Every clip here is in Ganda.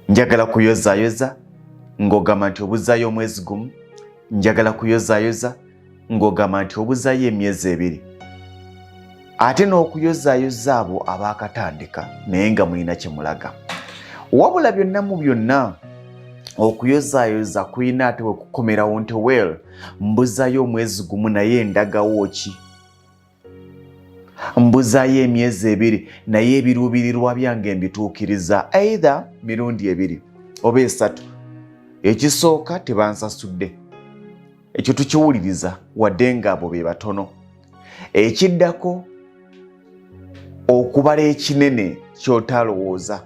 njagala kuyozayoza ng'ogamba nti obuzaayo omwezi gumu, njagala kuyozayoza ng'ogamba nti obuzaayo emyezi 2. Ate n'okuyozaayoza abo abaakatandika naye nga mulina kye mulaga. Wabula byonna mu byonna okuyozaayoza kulina ate bwe kukomerawo nti well mbuzaayo omwezi gumu naye ndagawo ki? Mbuzaayo emyezi 2 naye ebiruubirirwa byange mbituukiriza either mirundi 2 oba 3. Ekisooka tebansasudde. Ekyo tukiwuliriza wadde nga abo be batono. Ekiddako okubala ekinene ky'otalowooza.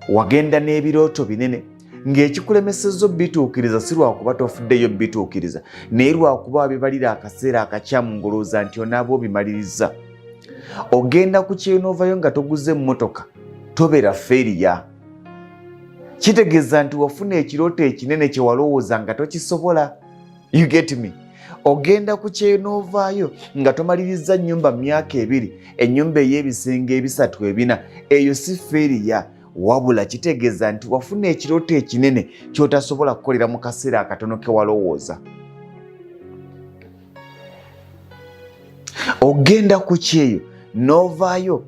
Wagenda n'ebirooto binene ng'ekikulemesezza bituukiriza si lwakuba tofuddeyo bituukiriza naye lwakuba bibalira akaseera akakyamu ngolooza nti onaaba obimaliriza. Ogenda ku kyenovayo nga toguze emmotoka tobeera feeriya. Kitegeeza nti wafuna ekirooto ekinene kye walowooza nga tokisobola. You get me? Ogenda ku kyenovaayo nga tomaliriza nnyumba myaka 2, ennyumba ey'ebisenge 3 4, eyo si feeriya. Wabula kitegeeza nti wafuna ekirooto ekinene ky'otasobola kukolera mu kaseera akatono ke walowooza. Ogenda ku kyeyo n'ovaayo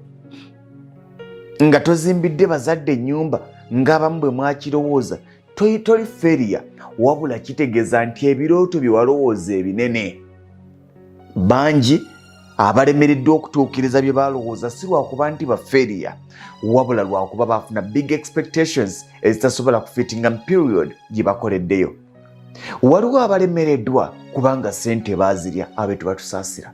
nga tozimbidde bazadde ennyumba ng'abamu bwe mwakirowooza, toli feeriya. Wabula kitegeeza nti ebirooto bye walowooza ebinene. Bangi abalemereddwa okutuukiriza bye balowooza si lwakuba nti bafeeriya, wabula lwakuba bafuna big expectations ezitasobola kufitinga mu period gye bakoleddeyo. Waliwo abalemereddwa kubanga ssente baazirya abe tuba tusaasira.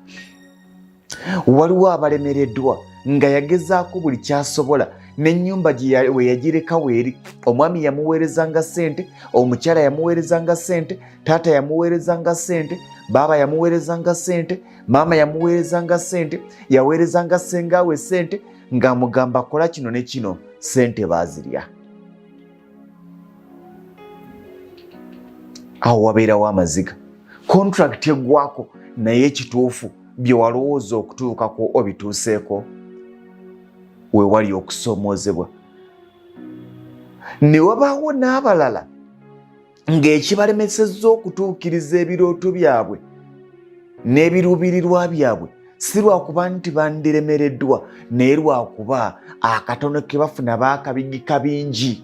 Waliwo abalemereddwa nga yagezaako buli kyasobola n'ennyumba we yagireka weeri. Omwami yamuweerezanga ssente, omukyala yamuweerezanga ssente, taata yamuweerezanga ssente, baaba yamuweerezanga ssente, maama yamuweerezanga ssente, yaweerezanga ssengaawe ssente ng'amugamba kola kino ne kino, ssente baazirya. Awo wabeerawo amaziga. Contract eggwako naye ekituufu bye walowooza okutuukako obituuseeko. We wali okusoomoozebwa. Ne wabaawo n'abalala ng'ekibalemesezza okutuukiriza ebirooto byabwe n'ebiruubirirwa byabwe si lwakuba nti bandiremereddwa naye lwakuba akatono ke bafuna baakabigika bingi.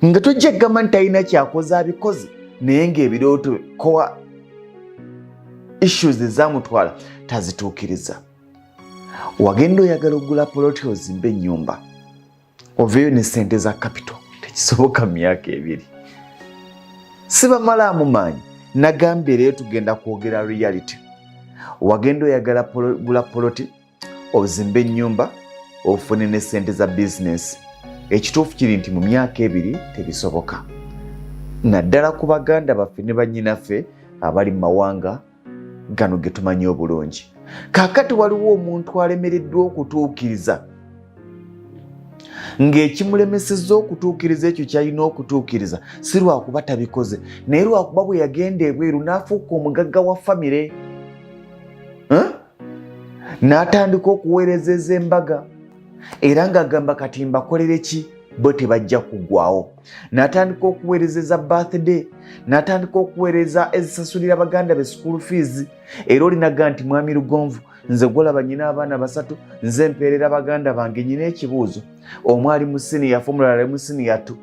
Nga tojja kugamba nti alina kyakoze abikoze naye ng'ebirooto kowa issues ezamutwala tazituukiriza. Wagenda oyagala okugula poloti ozimbe ennyumba, oveeyo ne ssente za capital, tekisoboka myaka 2. Sibamalaamu maanyi, nagambye leero tugenda kwogera reality. Wagenda oyagala gula poloti ozimbe ennyumba ofune ne ssente za bizinesi. Ekituufu kiri nti mu myaka 2 tebisoboka. Naddala ku baganda baffe ne bannyinaffe abali mu mawanga gano ge tumanyi obulungi. Kaakati waliwo omuntu alemereddwa okutuukiriza ng'ekimulemesezza okutuukiriza ekyo ky'alina okutuukiriza si lwakuba tabikoze naye lwakuba bwe yagenda ebweru n'afuuka omugagga wa famire. N'atandika okuweerezeza embaga era ng'agamba kati mbakolere ki, bo tebajja kuggwawo. N'atandika okuweerezeza birthday, n'atandika okuweereza ezisasulira baganda be school fees. Era olinaga nti mwami Lugonvu, nze gwolaba nyina abaana 3, nze mpeerera baganda bange. Nyina ekibuuzo, omwali mu siniya omulala ali mu siniya 2.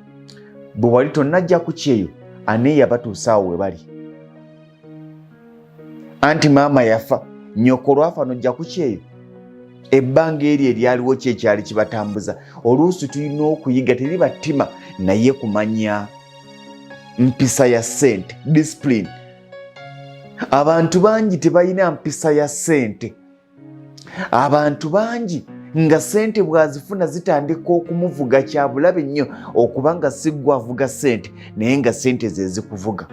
Bwe wali tonnajja ku kyeyo ani yabatuusaawo we bali? Anti maama yafa, nnyoko lwafa n'ojja ku kyeyo? Ebbanga eryo eryaliwo ki ekyali kibatambuza? Oluusi tulina okuyiga, teribattima naye kumanya mpisa ya ssente, discipline. Abantu bangi tebalina mpisa ya ssente. Abantu bangi nga ssente bw'azifuna zitandika okumuvuga kyabulabe nnyo okuba nga si ggwe avuga ssente naye nga ssente ze zikuvuga.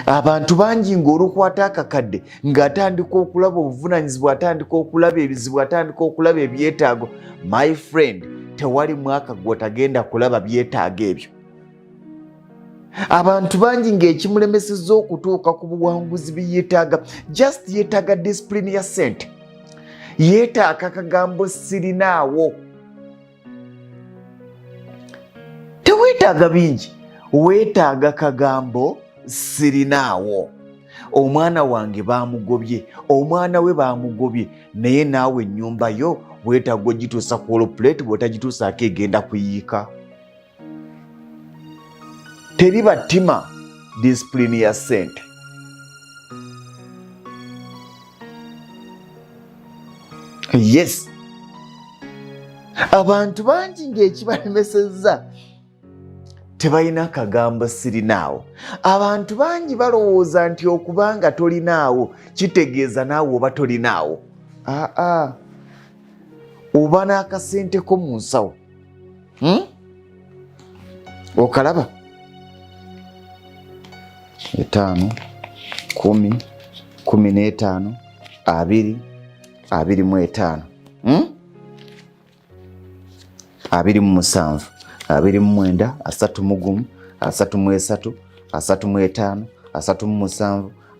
Abantu bangi ng'olukwata akakadde ng'atandika okulaba obuvunaanyizibwa, atandika okulaba ebizibu, atandika okulaba ebyetaago. My friend, tewali mwaka gw'otagenda kulaba byetaago ebyo. Abantu bangi ng'ekimulemesezza okutuuka ku buwanguzi byeyeetaaga, just yeetaaga discipline ya ssente. Yeetaaga akagambo sirinaawo. Teweetaaga bingi, weetaaga kagambo sirinaawo. Omwana wange baamugobye, omwana we baamugobye, naye naawe ennyumba yo weetaaga ogituusa ku olopuleti, bw'otagituusaako egenda kuyiika. Teriba ttima disipulini ya ssente. Yes, abantu bangi ng'ekibalemesezza tebalina kagambo sirinaawo. Abantu bangi balowooza nti okubanga tolinaawo kitegeeza naawe oba tolinaawo. Oba n'akasenteko mu nsawo. Okalaba 5, 10, 15, 20, 25, 27, 29, 31, 33, 35,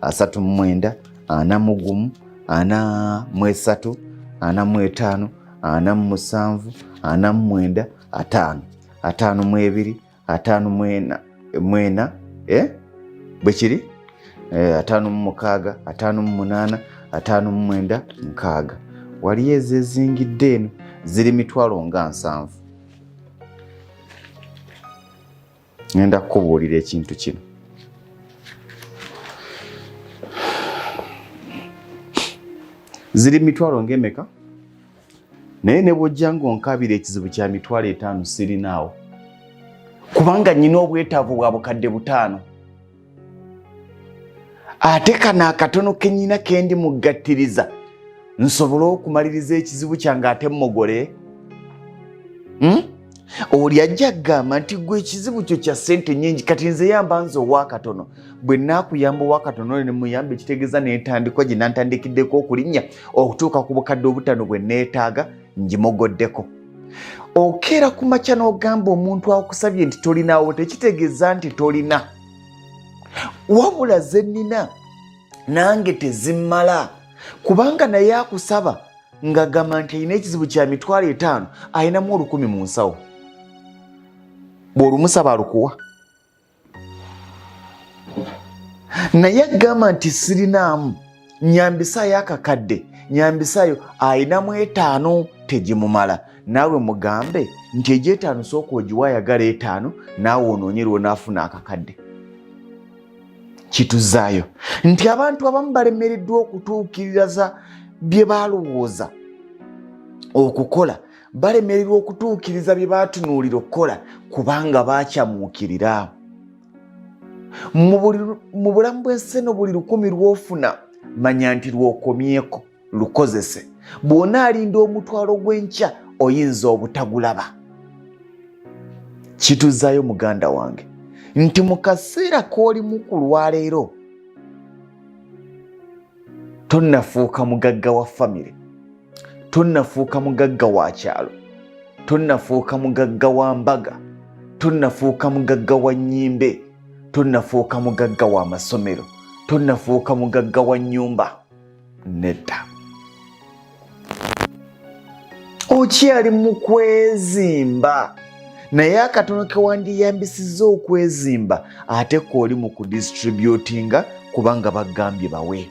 37, 39, 41, 43, 45, 47, 49, 5, 52, 54, bwe kiri 56, 58, 59, 60. Waliyo ezezingidde eno ziri 7,000. Ngenda kukubuulira ekintu kino. Ziri 1,000 ng'emeka? Naye ne bw'ojja ng'onkabira ekizibu kya 5,000 sirinaawo. Kubanga nnyina obwetaavu bwa bukadde 5. Ate kano akatono ke nnyina ke ndi mugattiriza nsobole okumaliriza ekizibu kyange ate mmogole. Oli ajja kugamba nti gwe ekizibu kyo kya ssente nnyingi, kati nze yamba nze ow'akatono. Bwe nnaakuyamba ow'akatono ne muyamba ekitegeeza neetandikwa gye nantandikiddeko okulinnya okutuuka ku bukadde 5 bwe neetaaga ngimogoddeko. Okeera ku makya n'ogamba omuntu akusabye nti tolinaawo tekitegeeza nti tolina. Wabula ze nnina nange tezimmala, kubanga naye akusaba ng'agamba nti alina ekizibu kya 5,000 alinamu 1,000 mu nsawo. Bw'olumusaba alukuwa. Naye agamba nti sirinaamu, nyambisaayo akakadde, nyambisaayo alinamu 5 tegimumala. Naawe mugambe nti eg'5 sooka ogiwa ayagala 5, naawe onoonyerwa onaafuna akakadde. Kituzaayo nti abantu abamu balemereddwa okutuukiriza bye baalowooza okukola, balemererwa okutuukiriza bye baatunuulira okukola kubanga baakyamuukirira. Mu bulamu bw'ensi eno buli 1,000 lw'ofuna manya nti lw'okomyeko lukozese. Bw'onaalinda omutwalo gw'enkya oyinza obutagulaba. Kituzaayo muganda wange nti mu kaseera k'olimu ku lwaleero tonnafuuka mugagga wa famire, tonnafuuka mugagga wa kyalo, tonnafuuka mugagga wa mbaga, tonnafuuka mugagga wa nnyimbe, tonnafuuka mugagga wa masomero, tonnafuuka mugagga wa nnyumba. Nedda. Okyali mu kwezimba, naye akatono ke wandiyambisizza okwezimba ate kooli mu kudistributinga kubanga bagambye bawe.